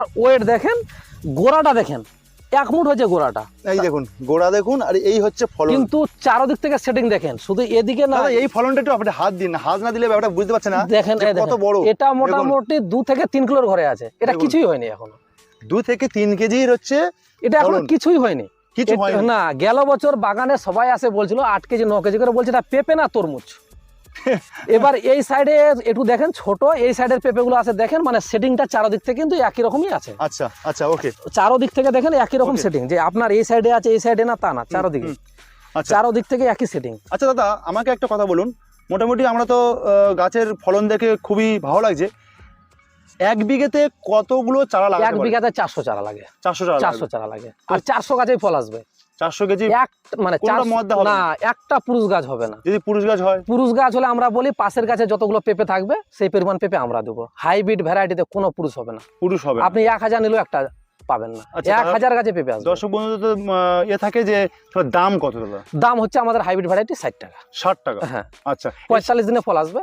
Wait দেখেন, গোড়াটা দেখেন, 1 মুঠ হচ্ছে গোড়াটা। এই দেখুন গোড়া দেখুন, আর এই হচ্ছে ফলন। কিন্তু চারদিক থেকে সেটিং দেখেন, শুধু এদিকে না। দাদা এই ফলনটা একটু আপনি হাত দিন, হাত না দিলে ব্যাপারটা বুঝতে পারছেন না। দেখেন যে কত বড় এটা মোটামুটি 2 থেকে 3 কিলোর ঘরে আছে। এটা দেখুন। কিছুই হয়নি এখনো। 2 থেকে 3 কেজির হচ্ছে এটা এখনো ফলন। কিছুই হয়নি। কিছু হয়নি না, গেল বছর বাগানে সবাই আসে বলছিল 8 কেজি 9 কেজি করে, বলছে এটা পেঁপে না তরমুজ। এবার এই সাইডে একটু দেখেন, ছোট এই সাইডের পেঁপেগুলো আছে দেখেন, মানে সেটিংটা চারদিক থেকে কিন্তু একই রকমই আছে। আচ্ছা আচ্ছা ওকে। চারদিক থেকে দেখেন একই রকম Okay. সেটিং, যে আপনার এই সাইডে আছে এই সাইডে না তা না, চারদিকে আচ্ছা চারদিক থেকে একই সেটিং। আচ্ছা দাদা আমাকে একটা কথা বলুন, মোটামুটি আমরা তো গাছের ফলন দেখে খুবই ভালো লাগছে। 1 বিঘেতে কতগুলো চারা লাগাতে 1 পারে? বিঘাতে 400 চারা লাগে। 400 চারা 400 চারা লাগে, আর 400 গাছেই ফল আসবে। 400 কেজি এক মানে কোনটা মদ্দা হবে না, একটা পুরুষ গাছ হবে না। যদি পুরুষ গাছ হয়? পুরুষ গাছ হলে আমরা বলি পাশের গাছে যতগুলো পেঁপে থাকবে সেই পরিমাণ পেঁপে আমরা দেবো। হাইব্রিড ভ্যারাইটিতে কোনো পুরুষ হবে না। পুরুষ হবে না। আপনি 1000 নিলেও একটা পাবেন না। আচ্ছা, 1000 গাছে পেঁপে আসবে। দর্শক বন্ধুদের তো থাকে যে তোমার দাম কত দাদা? দাম হচ্ছে আমাদের হাইব্রিড ভ্যারাইটি 60 টাকা। 60 টাকা। হ্যাঁ, আচ্ছা 45 দিনে ফল আসবে।